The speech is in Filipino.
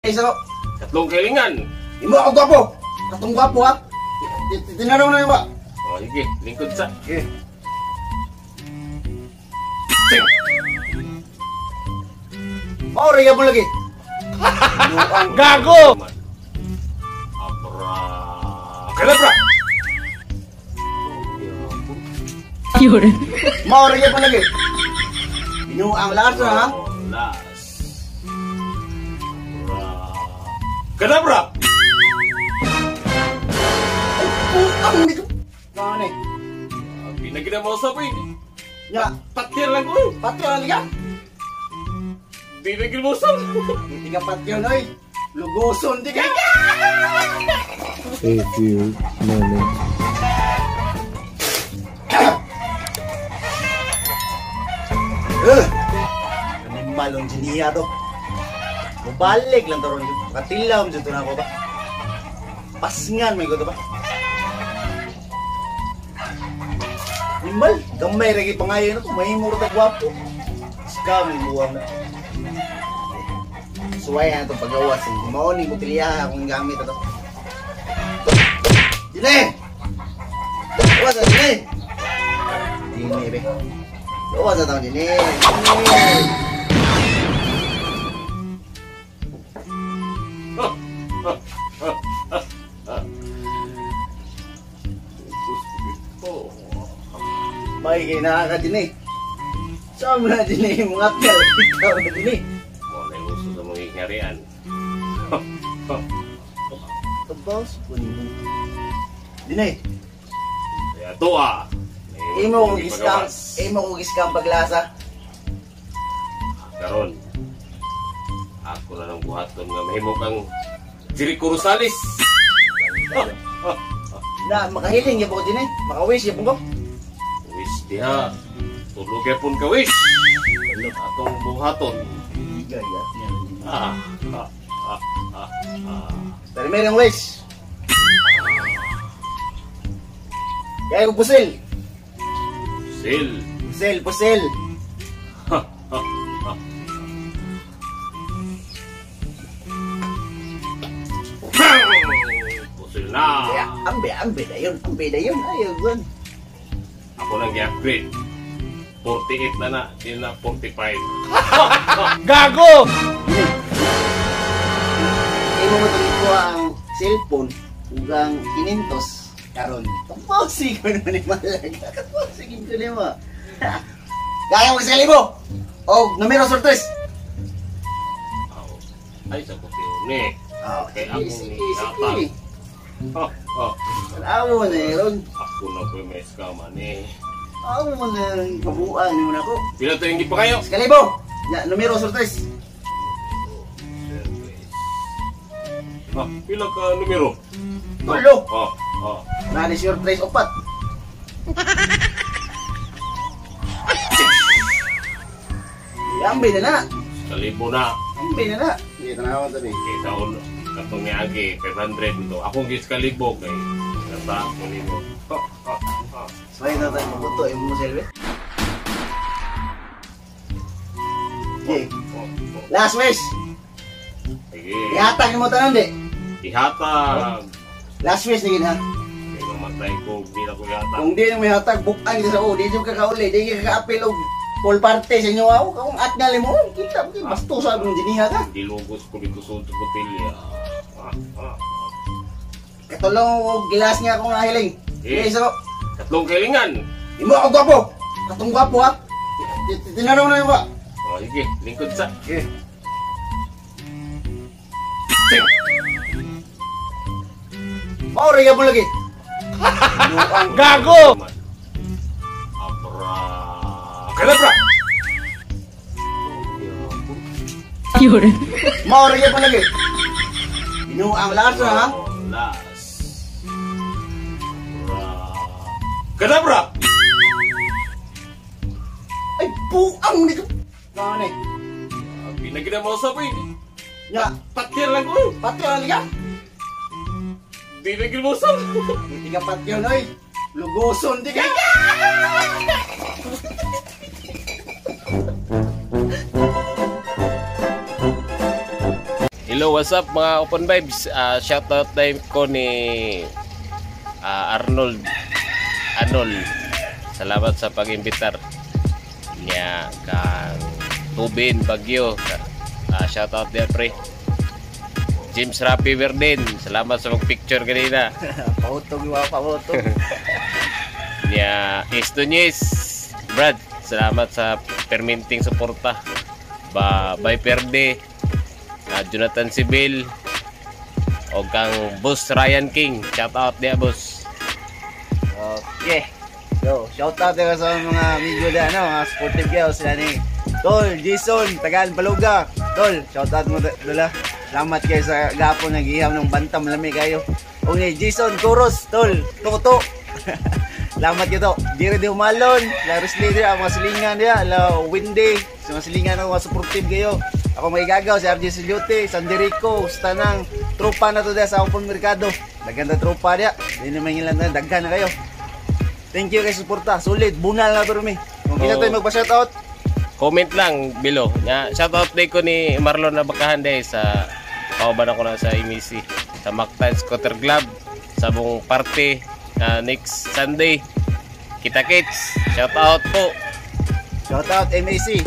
Isa ko. Tatlong kailingan. Imo ako gwapo. Katong gwapo ha. Tinanong na yun ba? Oh, sige, lingkod sa. Okay. Sing! Mauri mo lagi. Ang gago! Abra... Kadabra! Yun. Mauri mo lagi. Binuang lakas na ha. Las. Kadabra! Ang hindi ko. Ano eh? Pinagina mo sa pwede. Ya, Patkir lang ko. patyo na liga. Di nagil mo sa. Hindi ka patyo na eh. Lugoson di ka. A few moments. Animal ang jiniya to. Mubalik lang to ron. Katilaw mo dito na ako ba? Pasingan may ko to ba? Animal, gamay lagi pangayon ako. Mahimuro ta gwapo. Scam yung buwang na. Suway na itong pagawas. Mauni mo tiliya akong gamit ito. Dine! Luwas na Dine! Dine be. Luwas na tayo Dine! May kinaka Dine. Saan mo na Dine? Mga tel. Ikaw na Dine. Mo na uso sa mga ingarian. Tapos, kunin. Dine! Kaya to ah. Imo kong iskam. Imo kong iskam paglasa. Karon. Ako na lang buhaton nga mahimo kang Jericho Rosales. Na, makahiling yapon ko Dine. Makawish yapon ko. Wish diha. Tulog yapon ka wish. Atong buhaton. Gaya. Ah. Ah. Ah. Ah. Ah. Dari mereng wish. Kaya ko pusil. Sil. Pusil, pusil. Pusil na. Kaya, ambe na yun. Ambe na yun. Ayaw, gun. Ako nang i-upgrade. 48 na na. Di na 45. Gago! Imo mo tuloy ko ang cellphone. Ugang 500. Karon. Tapos, ko naman ni Malaga. Tapos, ko naman. Gaya mo sa libo. O, numero sortres. Ay, sa puti ni. Okay, Ako sige, ni sige. Tatang. Alam mo na yun. Ako na po may skaman eh. Alam mo na yung kabuuan mo na ko. Pila to yung pa kayo? Sekalibo. Ya, numero sortres. Pila ka numero? Tulo. Nah, Nani sortres opat. Ambil na na. Kalibo na. Ambil na na. Hindi, tanawan tabi. Kita ulo. Katong ni Agi, 500 ito. Akong gis kalibo kay. Nata ako nimo. Selain na tayo mabuto, yung mo selve. Okay. Last wish. Sige. Ihatag mo tanan di. Ihatag. Last wish na yun ha. Kaya mamatay ko, di na ko ihatag. Kung di na may hatag, bukan kita sa o. Di nyo kakauli. Di nyo kaka-apil o full parte sa inyo ako. Kung at nga mo, kita mo. Basto sa mong diniha ka. Di lugos ko dito sa botilya. Katulong o gilas niya akong nahiling. Eh. Isa ko. Tatlong kailingan. Imo ako gwapo. Katong gwapo ha. Tinanong na yun ba? Oh, sige, lingkod sa. Okay. Sing! Mauri mo lagi. Ang gago! Abra... Kadabra! Yun. Mauri mo lagi. Binuang lakas na ha. Las. Abra... Kadabra! Ay, buang nito. Ano eh? Pinagina mo sa pwede. Ya, Patkir lang ko. patyo na liga. Di nagil mo sa. Hindi ka patyo na eh. Lugoson di ka. Hello, what's up mga Open Vibes? Shoutout time ko ni Arnold. Salamat sa pag-imbitar niya kang Tubin Bagyo. Shoutout din pre. James Rapi Verden, salamat sa mag-picture kanina. Pautog yung mga pautog. Niya Estonies Brad, salamat sa perminting suporta. Bye Perde, Jonathan Sibil, o kang Boss Ryan King, shoutout dia boss. Okay. So, shoutout din sa mga video na mga sportive kayo sila ni Tol, Jason, Tagal, Baluga. Tol, shoutout mo dala. Salamat kayo sa gapon nag-iham ng bantam lami kayo. O ni Jason, Kuros, Tol, Toto. Salamat kayo to. Dire di umalon. Laris leader, ang mga silingan niya. La Windy. Sa mga silingan ng mga supportive kayo. Ako magigagaw, si RJ Siliote, Sanderico, Stanang, tropa na to dyan sa Open Mercado. Daghan na tropa niya. Hindi naman ilan na, daghan na kayo. Thank you kay suporta. Sulit, bunal na to rumi. Kung kita tayo magpa-shoutout, Comment lang below. Shoutout day ko ni Marlon na bakahan day sa kauban ako na sa MEC sa Mactan Scooter Club sa buong party next Sunday. Kita kits. Shoutout po. shoutout MAC.